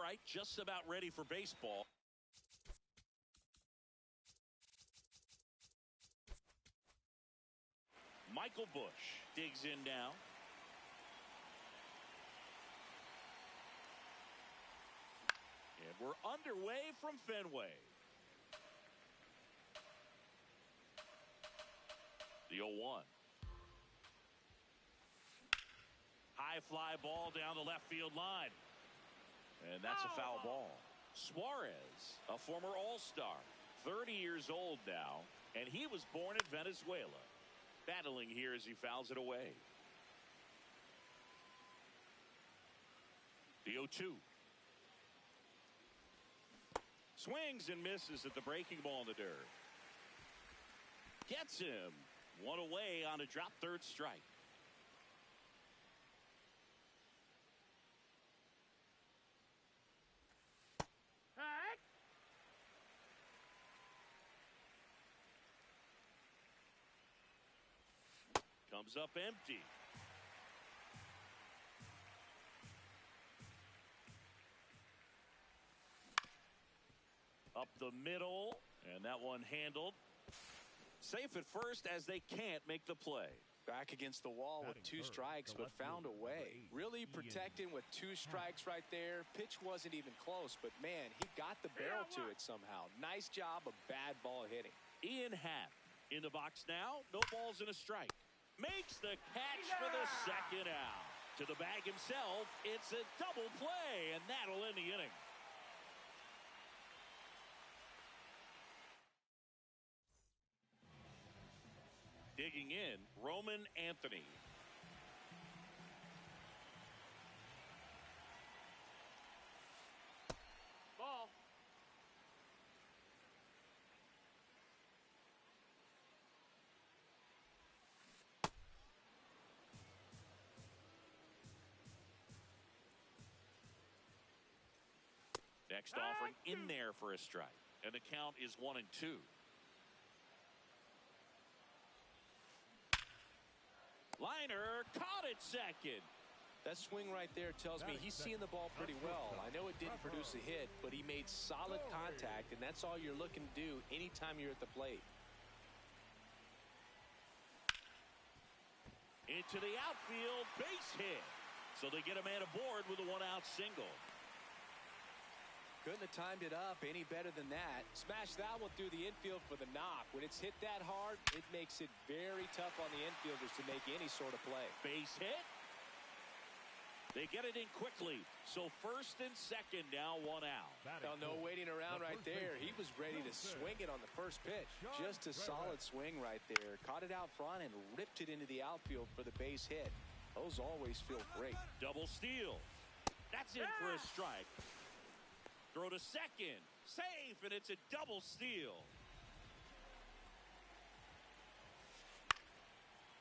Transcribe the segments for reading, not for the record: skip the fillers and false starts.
right, just about ready for baseball. Michael Busch digs in now. And we're underway from Fenway. The 0-1. High fly ball down the left field line. And that's a foul ball. Suarez, a former All-Star, 30 years old now, and he was born in Venezuela. Battling here as he fouls it away. The 0-2. Swings and misses at the breaking ball in the dirt. Gets him. One away on a drop third strike. Comes up empty. Up the middle, and that one handled. Safe at first as they can't make the play. Back against the wall with 2 strikes, but found a way. Really protecting with 2 strikes right there. Pitch wasn't even close, but man, he got the barrel to it somehow. Nice job of bad ball hitting. Ian Happ in the box now. No balls and a strike. Makes the catch for the second out. To the bag himself, it's a double play, and that'll end the inning. Digging in, Roman Anthony. Ball. Next offering in there for a strike. And the count is 1-2. Liner caught it second. That swing right there tells me he's seeing the ball pretty well. I know it didn't produce a hit, but he made solid contact, and that's all you're looking to do anytime you're at the plate. Into the outfield, base hit. So they get a man aboard with a 1-out single. Couldn't have timed it up any better than that. Smash that one through the infield for the knock. When it's hit that hard, it makes it very tough on the infielders to make any sort of play. Base hit. They get it in quickly. So first and second now, 1 out. Now, no waiting around right there. He was ready to swing it on the first pitch. Just a solid swing right there. Caught it out front and ripped it into the outfield for the base hit. Those always feel great. Double steal. That's in for a strike. Throw to second. Safe, and it's a double steal.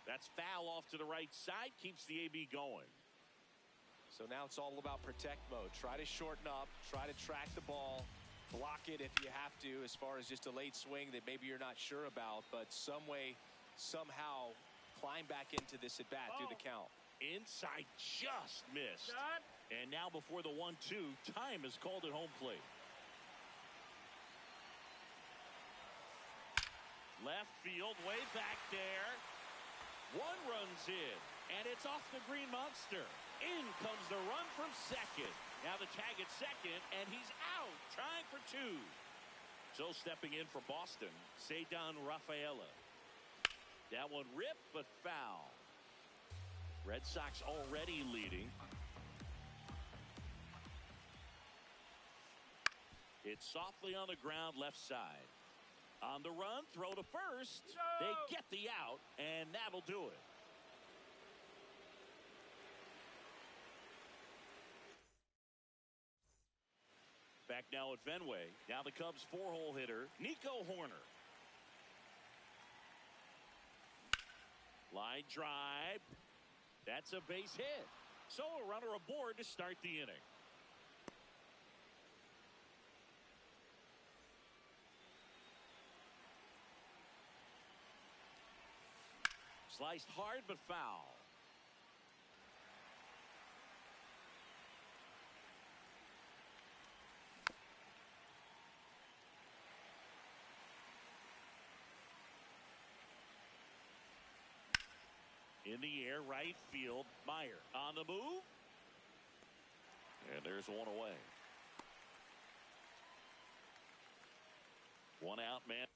That's foul off to the right side. Keeps the AB going. So now it's all about protect mode. Try to shorten up. Try to track the ball. Block it if you have to, as far as just a late swing that maybe you're not sure about. But some way, somehow, climb back into this at-bat through the count. Inside just missed. And now before the 1-2, time is called at home plate. Left field, way back there. One runs in, and it's off the Green Monster. In comes the run from second. Now the tag at second, and he's out, trying for 2. So stepping in for Boston, Ceddanne Rafaela. That one ripped, but foul. Red Sox already leading. It's softly on the ground left side. On the run, throw to first. They get the out, and that'll do it. Back now at Fenway. Now the Cubs 4-hole hitter, Nico Hoerner. Line drive. That's a base hit. So a runner aboard to start the inning. Sliced hard but foul. In the air, right field. Meyer on the move. And there's one away. One out, man.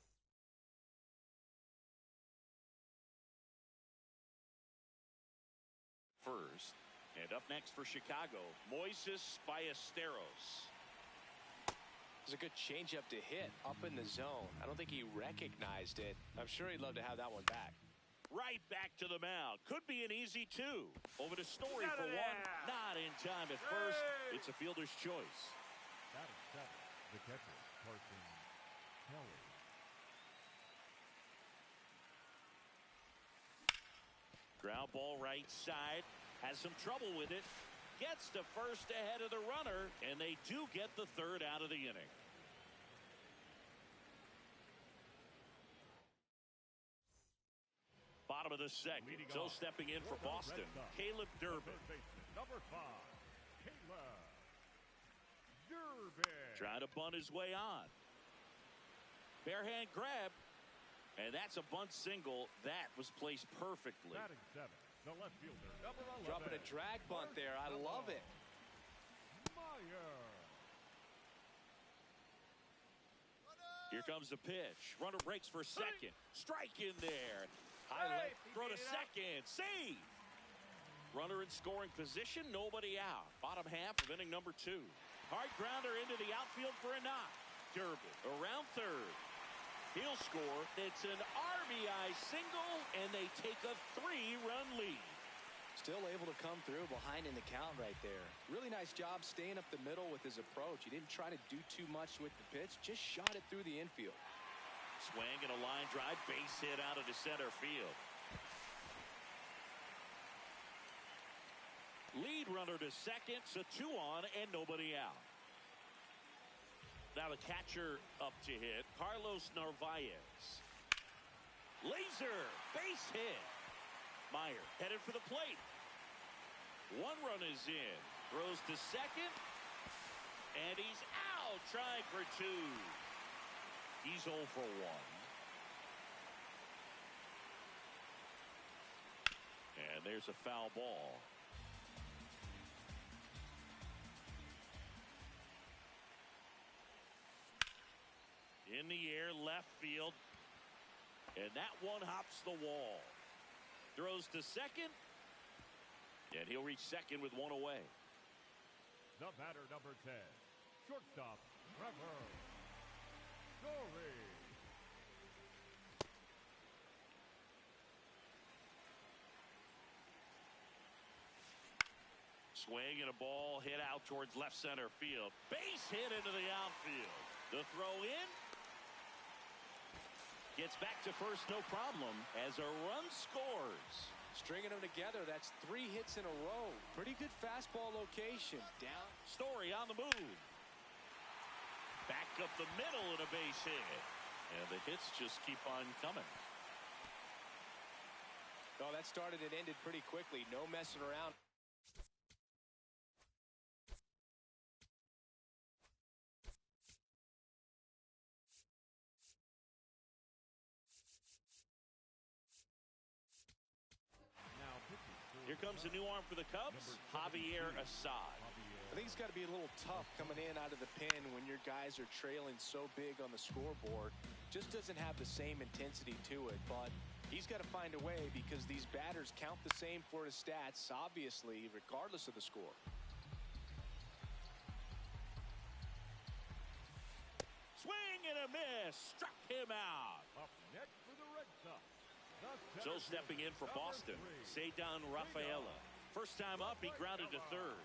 First. And up next for Chicago, Moises Ballesteros. It's a good changeup to hit up in the zone. I don't think he recognized it. I'm sure he'd love to have that one back. Right back to the mound. Could be an easy two. Over to Story for one. Not in time at first. It's a fielder's choice. That is seven. The catcher, Carson Kelly. Ground ball right side. Has some trouble with it. Gets to first ahead of the runner. And they do get the third out of the inning. Bottom of the second. So stepping in for Boston, Caleb Durbin. Number 5, Caleb Durbin. Trying to bunt his way on. Bare hand grab. And that's a bunt single. That was placed perfectly. Batting 7, the left fielder, number 11. Dropping a drag bunt there. I love it. Meyer. Here comes the pitch. Runner breaks for second. Strike in there. Highlight. Throw to second. Save. Runner in scoring position. Nobody out. Bottom half of inning number 2. Hard grounder into the outfield for a knock. Durbin around third. He'll score. It's an RBI single, and they take a 3-run lead. Still able to come through behind in the count right there. Really nice job staying up the middle with his approach. He didn't try to do too much with the pitch. Just shot it through the infield. Swing and a line drive, base hit out of the center field. Lead runner to second, so 2 on and nobody out. Now the catcher up to hit, Carlos Narvaez. Laser, base hit. Meyer headed for the plate. 1 run is in. Throws to second. And he's out, trying for 2. He's 0 for 1. And there's a foul ball. In the air, left field. And that one hops the wall. Throws to second. And he'll reach second with 1 away. The batter, number 10, shortstop, Trevor Story. Swing and a ball hit out towards left center field. Base hit into the outfield. The throw in. Gets back to first, no problem, as a run scores. Stringing them together, that's 3 hits in a row. Pretty good fastball location. Down. Story on the move. Back up the middle and a base hit. And the hits just keep on coming. Oh, that started and ended pretty quickly. No messing around. Here comes a new arm for the Cubs, Javier Assad. I think it's got to be a little tough coming in out of the pen when your guys are trailing so big on the scoreboard. Just doesn't have the same intensity to it, but he's got to find a way because these batters count the same for his stats, obviously, regardless of the score. Swing and a miss. Struck him out. Up next for the Red Sox. So stepping in for Boston, Ceddanne Rafaela. First time up, he grounded to third.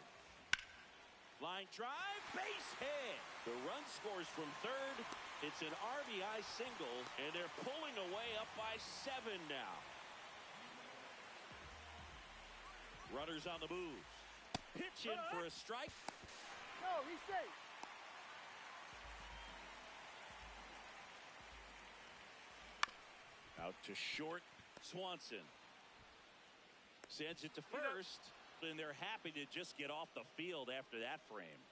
Line drive, base hit. The run scores from third. It's an RBI single, and they're pulling away up by 7 now. Runners on the move. Pitch in for a strike. No, he's safe. Out to short, Swanson. Sends it to first, and they're happy to just get off the field after that frame.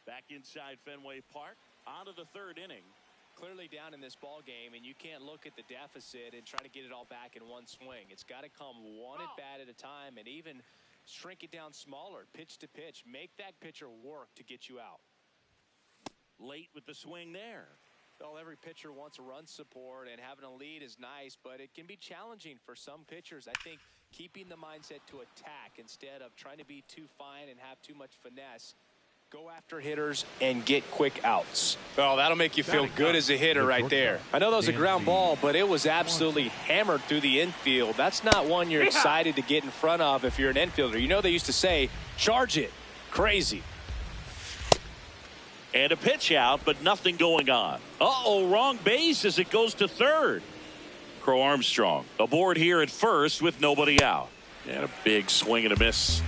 Back inside Fenway Park, on to the 3rd inning. clearly down in this ball game, and you can't look at the deficit and try to get it all back in one swing. It's got to come one at bat at a time, and even shrink it down smaller, pitch to pitch. Make that pitcher work to get you out. Late with the swing there. Well, every pitcher wants a run support, and having a lead is nice, but it can be challenging for some pitchers. I think keeping the mindset to attack instead of trying to be too fine and have too much finesse. Go after hitters and get quick outs. Oh, that'll make you feel good as a hitter right there. I know that was a ground ball, but it was absolutely hammered through the infield. That's not one you're excited to get in front of if you're an infielder. You know they used to say, charge it. Crazy. And a pitch out, but nothing going on. Uh-oh, wrong base as it goes to third. Crow Armstrong aboard here at first with nobody out. And a big swing and a miss.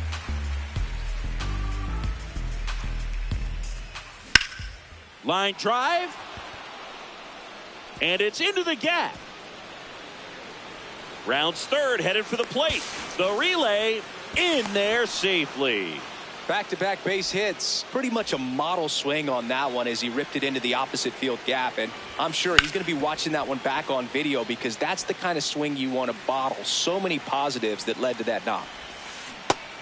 Line drive. And it's into the gap. Rounds third, headed for the plate. The relay in there safely. Back-to-back base hits. Pretty much a model swing on that one as he ripped it into the opposite field gap. And I'm sure he's going to be watching that one back on video because that's the kind of swing you want to bottle. So many positives that led to that knock.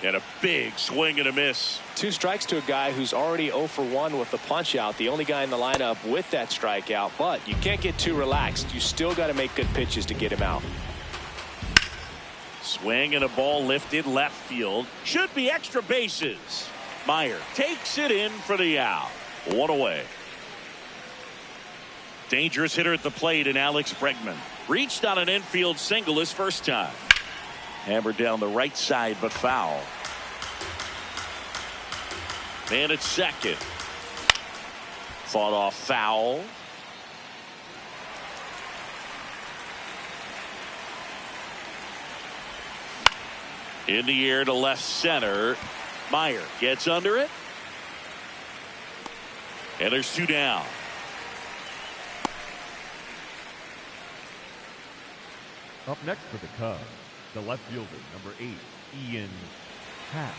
And a big swing and a miss. 2 strikes to a guy who's already 0 for 1 with the punch out. The only guy in the lineup with that strikeout. But you can't get too relaxed. You still got to make good pitches to get him out. Swing and a ball lifted left field. Should be extra bases. Meyer takes it in for the out. 1 away. Dangerous hitter at the plate in Alex Bregman. Reached on an infield single his first time. Hammered down the right side but foul. And at second. Fought off foul. In the air to left center. Meyer gets under it. And there's 2 down. Up next for the Cubs, the left fielder, number 8, Ian Happ.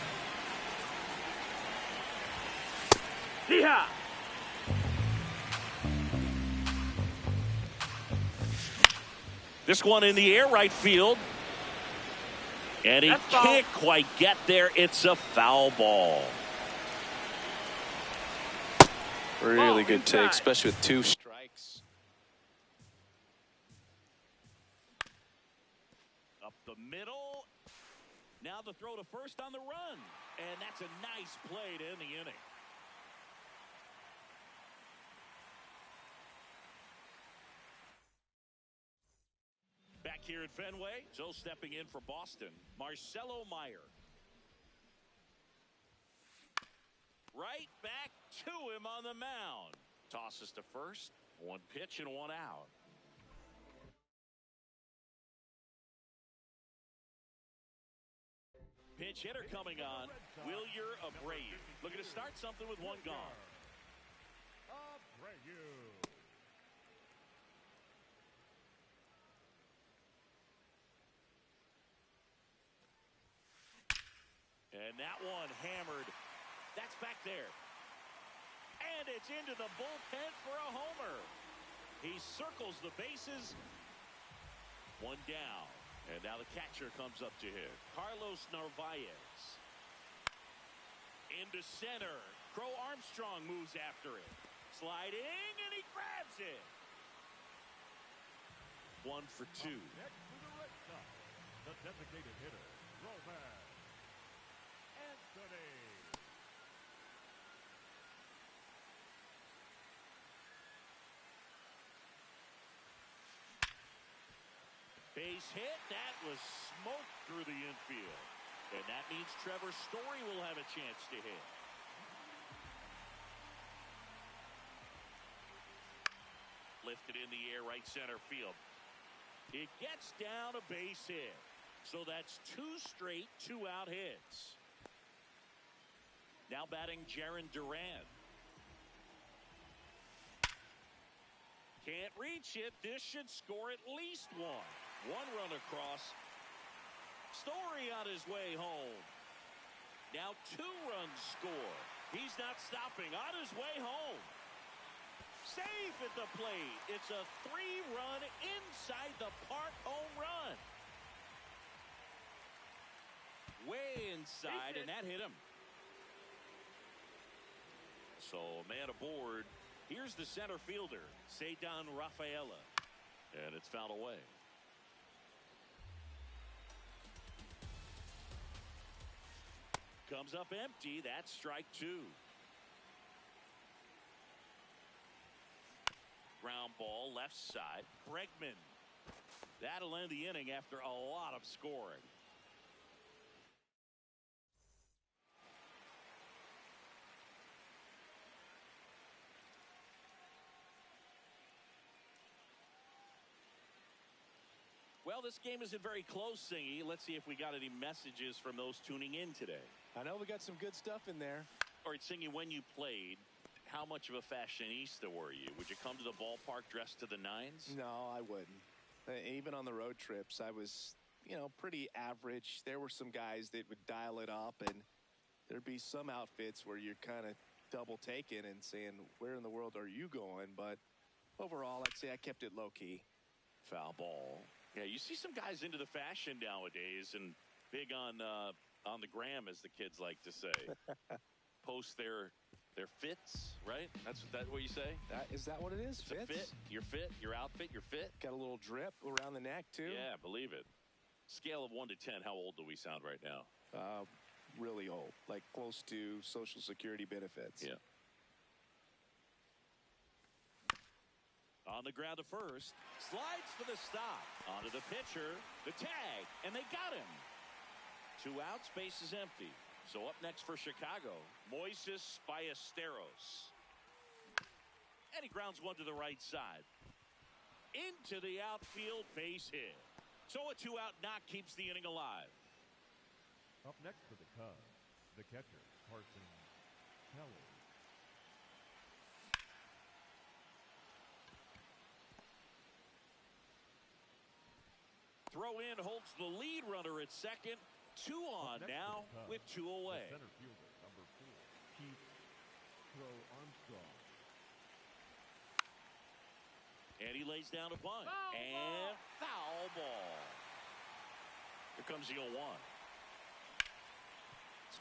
Yeehaw! This one in the air, right field. And he can't quite get there. It's a foul ball. Really good take, especially with 2 strikes. Up the middle. Now the throw to first on the run. And that's a nice play to end the inning. Back here at Fenway, so stepping in for Boston, Marcelo Meyer. Right back to him on the mound. Tosses to first, 1 pitch and 1 out. Pinch hitter coming on, Wilyer Abreu. Looking to start something with 1 gone. And that one hammered. That's back there. And it's into the bullpen for a homer. He circles the bases. 1 down. And now the catcher comes up to hit. Carlos Narvaez. Into center. Crow Armstrong moves after it. Sliding, and he grabs it. 1 for 2. Next to the Red Sox, the designated hitter, Roman Anthony. Base hit. That was smoked through the infield. And that means Trevor Story will have a chance to hit. Lifted in the air, right center field. It gets down a base hit. So that's 2 straight 2-out hits. Now batting Jarren Duran. Can't reach it. This should score at least 1. 1 run across. Story on his way home. Now 2 runs score. He's not stopping on his way home. safe at the plate. It's a 3-run inside the park home run. Way inside, and that hit him. So, man aboard. Here's the center fielder, Ceddanne Rafaela. And it's fouled away. Comes up empty. That's strike 2. Ground ball left side. Bregman. That'll end the inning after a lot of scoring. Well, this game isn't very close, Singy. Let's see if we got any messages from those tuning in today. I know we got some good stuff in there. All right, Singy, when you played, how much of a fashionista were you? Would you come to the ballpark dressed to the nines? No, I wouldn't. Even on the road trips, I was, pretty average. There were some guys that would dial it up, and there'd be some outfits where you're kind of double taking and saying, where in the world are you going? But overall, I'd say I kept it low key. Foul ball. Yeah, you see some guys into the fashion nowadays and big on the gram, as the kids like to say. Post their fits, right? That's what you say? Is that what it is? It's a fit, your fit, your outfit, your fit. Got a little drip around the neck, too. Yeah, believe it. Scale of 1 to 10, how old do we sound right now? Really old, like close to Social Security benefits. Yeah. On the ground to first, slides for the stop. Onto the pitcher, the tag, and they got him. 2 outs, base is empty. So up next for Chicago, Moises Ballesteros. And he grounds one to the right side. Into the outfield, base hit. So a 2-out knock keeps the inning alive. Up next for the Cubs, the catcher, Carson Kelly. Throw in holds the lead runner at second. 2 on now with 2 away. The center fielder, number 4, Keith Crow Armstrong. And he lays down a bunt. Foul ball. Here comes the 0-1.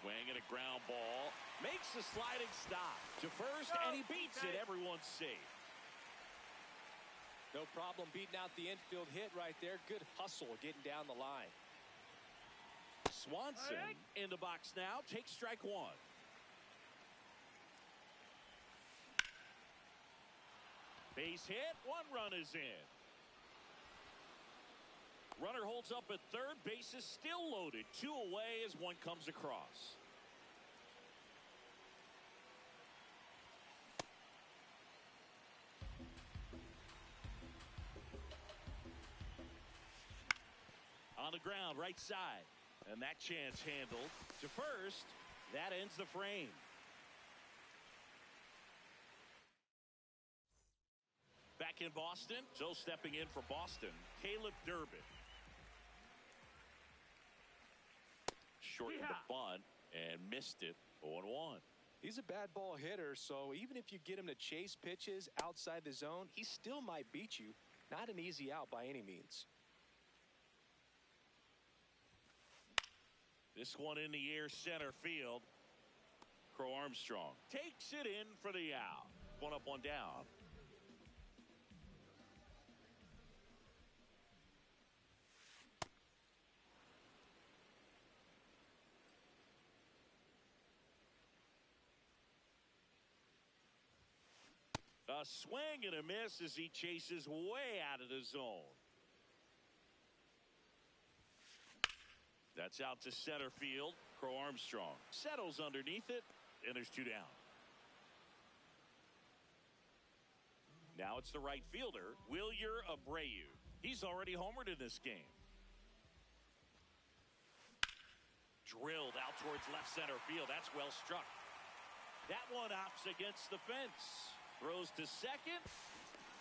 Swing and a ground ball. Makes the sliding stop to first, and he beats it. Everyone's safe. No problem beating out the infield hit right there. Good hustle getting down the line. Swanson in the box now. Takes strike 1. Base hit. 1 run is in. Runner holds up at third. Base is still loaded. 2 away as 1 comes across. On the ground, right side. And that chance handled to first. That ends the frame. Back in Boston, so stepping in for Boston, Caleb Durbin. Shortened the bunt and missed it. 0-1. He's a bad ball hitter, so even if you get him to chase pitches outside the zone, he still might beat you. Not an easy out by any means. This one in the air, center field. Crow Armstrong takes it in for the out. 1 up, 1 down. A swing and a miss as he chases way out of the zone. That's out to center field. Crow Armstrong settles underneath it, and there's 2 down. Now it's the right fielder, Wilyer Abreu. He's already homered in this game. Drilled out towards left center field. That's well struck. That one opts against the fence. Throws to second.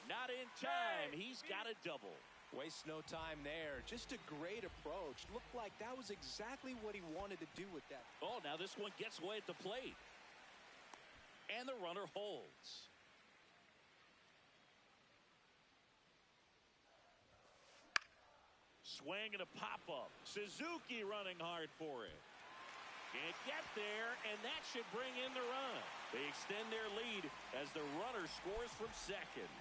Not in time. He's got a double. Waste no time there. Just a great approach. Looked like that was exactly what he wanted to do with that. Oh, now this one gets away at the plate. And the runner holds. Swing and a pop-up. Suzuki running hard for it. Can't get there, and that should bring in the run. They extend their lead as the runner scores from second.